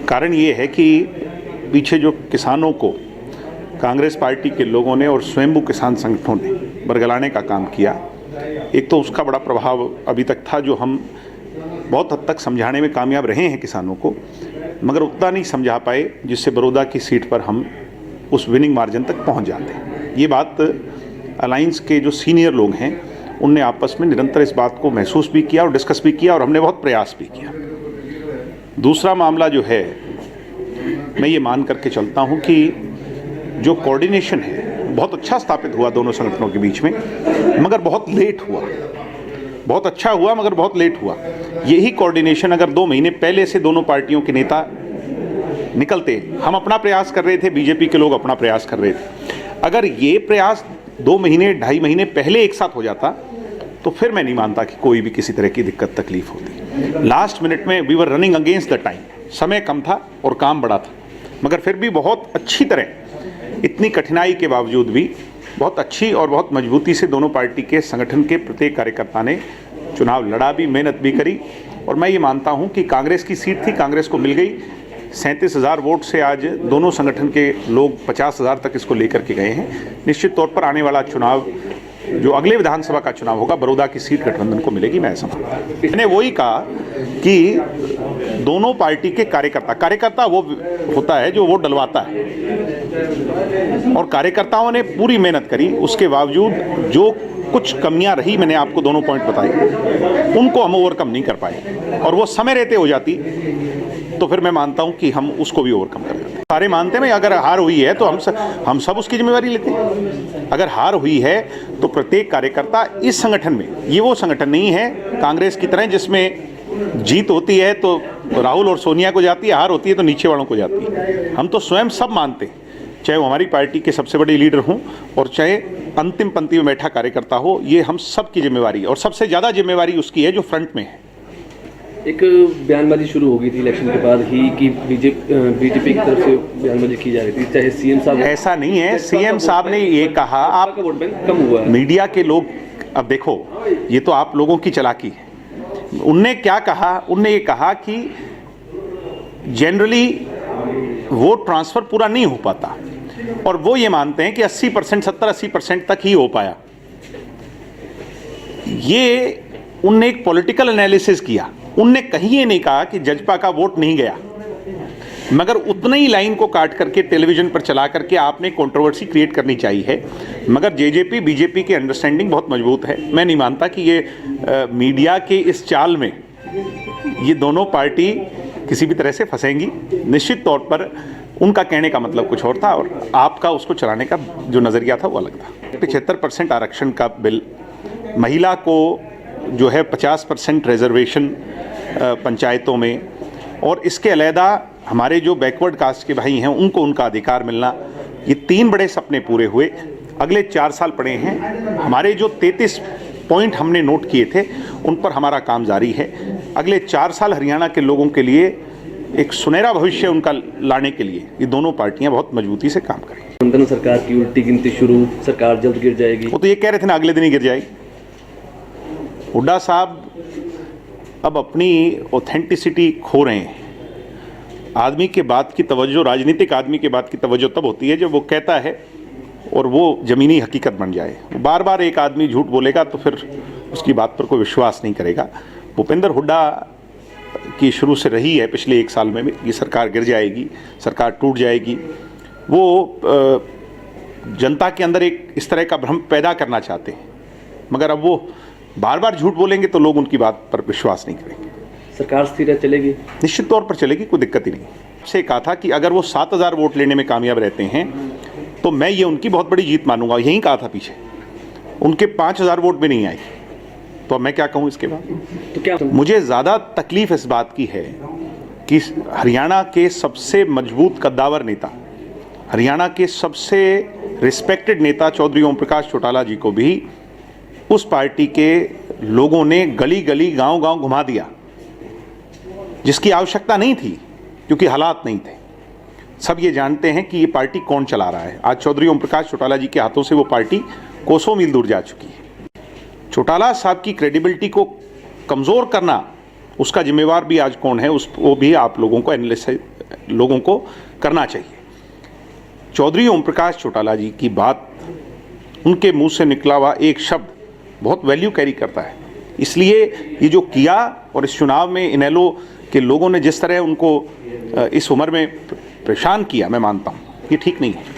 कारण ये है कि पीछे जो किसानों को कांग्रेस पार्टी के लोगों ने और स्वयंभू किसान संगठनों ने बरगलाने का काम किया, एक तो उसका बड़ा प्रभाव अभी तक था, जो हम बहुत हद तक समझाने में कामयाब रहे हैं किसानों को, मगर उतना नहीं समझा पाए जिससे बड़ौदा की सीट पर हम उस विनिंग मार्जिन तक पहुंच जाते। ये बात अलायंस के जो सीनियर लोग हैं उनने आपस में निरंतर इस बात को महसूस भी किया और डिस्कस भी किया, और हमने बहुत प्रयास भी किया। दूसरा मामला जो है, मैं ये मान करके चलता हूँ कि जो कोऑर्डिनेशन है बहुत अच्छा स्थापित हुआ दोनों संगठनों के बीच में, मगर बहुत लेट हुआ। बहुत अच्छा हुआ मगर बहुत लेट हुआ। यही कोऑर्डिनेशन अगर 2 महीने पहले से दोनों पार्टियों के नेता निकलते, हम अपना प्रयास कर रहे थे, बीजेपी के लोग अपना प्रयास कर रहे थे, अगर ये प्रयास 2 महीने 2.5 महीने पहले एक साथ हो जाता तो फिर मैं नहीं मानता कि कोई भी किसी तरह की दिक्कत तकलीफ होती। लास्ट मिनट में we were running against the time, समय कम था और काम बड़ा था, मगर फिर भी बहुत अच्छी तरह, इतनी कठिनाई के बावजूद भी बहुत अच्छी और बहुत मजबूती से दोनों पार्टी के संगठन के प्रत्येक कार्यकर्ता ने चुनाव लड़ा भी, मेहनत भी करी। और मैं ये मानता हूँ कि कांग्रेस की सीट थी, कांग्रेस को मिल गई। 37,000 वोट से आज दोनों संगठन के लोग 50,000 तक इसको लेकर के गए हैं। निश्चित तौर पर आने वाला चुनाव, जो अगले विधानसभा का चुनाव होगा, बड़ौदा की सीट गठबंधन को मिलेगी, मैं ऐसा मानता हूँ। मैंने वही कहा कि दोनों पार्टी के कार्यकर्ता वो होता है जो वोट डलवाता है, और कार्यकर्ताओं ने पूरी मेहनत करी। उसके बावजूद जो कुछ कमियां रही, मैंने आपको दोनों पॉइंट बताई, उनको हम ओवरकम नहीं कर पाए, और वो समय रहते हो जाती तो फिर मैं मानता हूं कि हम उसको भी ओवरकम कर देते। सारे मानते हैं, अगर हार हुई है तो हम सब उसकी जिम्मेवारी लेते हैं। अगर हार हुई है तो प्रत्येक कार्यकर्ता इस संगठन में, ये वो संगठन नहीं है कांग्रेस की तरह जिसमें जीत होती है तो राहुल और सोनिया को जाती है, हार होती है तो नीचे वालों को जाती है। हम तो स्वयं सब मानते हैं, चाहे वो हमारी पार्टी के सबसे बड़े लीडर हों और चाहे अंतिम पंक्ति में बैठा कार्यकर्ता हो, ये हम सब की जिम्मेवारी, और सबसे ज़्यादा जिम्मेवारी उसकी है जो फ्रंट में है। एक बयानबाजी शुरू हो गई थी इलेक्शन के बाद ही कि बीजेपी की तरफ से बयानबाजी की जा रही थी, चाहे सीएम साहब। ऐसा नहीं है, सीएम साहब ने ये कहा, आप वोट बैंक कम हुआ है। मीडिया के लोग, अब देखो ये तो आप लोगों की चालाकी है। उनने क्या कहा, उनने ये कहा कि जनरली वोट ट्रांसफर पूरा नहीं हो पाता, और वो ये मानते हैं कि 80%, 70-80% तक ही हो पाया। ये उनने एक पॉलिटिकल एनालिसिस किया। उनने कहीं ये नहीं कहा कि जजपा का वोट नहीं गया, मगर उतनी ही लाइन को काट करके टेलीविजन पर चला करके आपने कंट्रोवर्सी क्रिएट करनी चाहिए है। मगर जेजेपी बीजेपी की अंडरस्टैंडिंग बहुत मजबूत है। मैं नहीं मानता कि ये मीडिया के इस चाल में ये दोनों पार्टी किसी भी तरह से फंसेंगी। निश्चित तौर पर उनका कहने का मतलब कुछ और था और आपका उसको चलाने का जो नज़रिया था वो अलग था। 75% आरक्षण का बिल, महिला को जो है 50% रिजर्वेशन पंचायतों में, और इसके अलहदा हमारे जो बैकवर्ड कास्ट के भाई हैं उनको उनका अधिकार मिलना, ये 3 बड़े सपने पूरे हुए। अगले 4 साल पड़े हैं। हमारे जो 33 पॉइंट हमने नोट किए थे उन पर हमारा काम जारी है। अगले 4 साल हरियाणा के लोगों के लिए एक सुनहरा भविष्य उनका लाने के लिए ये दोनों पार्टियां बहुत मजबूती से काम करें। गठबंधन सरकार की उल्टी गिनती शुरू, सरकार जल्द गिर जाएगी। वो तो ये कह रहे थे ना, अगले दिन ही गिर जाएगी। हुड्डा साहब अब अपनी ऑथेंटिसिटी खो रहे हैं। आदमी के बात की तवज्जो, राजनीतिक आदमी के बात की तवज्जो तब होती है जब वो कहता है और वो ज़मीनी हकीकत बन जाए। बार बार एक आदमी झूठ बोलेगा तो फिर उसकी बात पर कोई विश्वास नहीं करेगा। भूपेंद्र हुड्डा की शुरू से रही है पिछले 1 साल में भी, ये सरकार गिर जाएगी, सरकार टूट जाएगी। वो जनता के अंदर एक इस तरह का भ्रम पैदा करना चाहते हैं, मगर अब वो बार बार झूठ बोलेंगे तो लोग उनकी बात पर विश्वास नहीं करेंगे। सरकार स्थिर चलेगी, निश्चित तौर पर चलेगी, कोई दिक्कत ही नहीं। से कहा था कि अगर वो 7,000 वोट लेने में कामयाब रहते हैं तो मैं ये उनकी बहुत बड़ी जीत मानूंगा। यही कहा था पीछे, उनके 5,000 वोट भी नहीं आए, तो मैं क्या कहूँ इसके बाद। तो क्या मुझे ज़्यादा तकलीफ इस बात की है कि हरियाणा के सबसे मजबूत कद्दावर नेता, हरियाणा के सबसे रिस्पेक्टेड नेता चौधरी ओम प्रकाश चौटाला जी को भी उस पार्टी के लोगों ने गली गली गांव गांव घुमा दिया, जिसकी आवश्यकता नहीं थी क्योंकि हालात नहीं थे। सब ये जानते हैं कि ये पार्टी कौन चला रहा है। आज चौधरी ओम प्रकाश चौटाला जी के हाथों से वो पार्टी कोसों मील दूर जा चुकी है। चौटाला साहब की क्रेडिबिलिटी को कमज़ोर करना उसका जिम्मेवार भी आज कौन है, वो भी आप लोगों को एनालिसिस लोगों को करना चाहिए। चौधरी ओम प्रकाश चौटाला जी की बात, उनके मुंह से निकला हुआ एक शब्द बहुत वैल्यू कैरी करता है। इसलिए ये जो किया, और इस चुनाव में इनेलो के लोगों ने जिस तरह उनको इस उम्र में परेशान किया, मैं मानता हूँ ये ठीक नहीं है।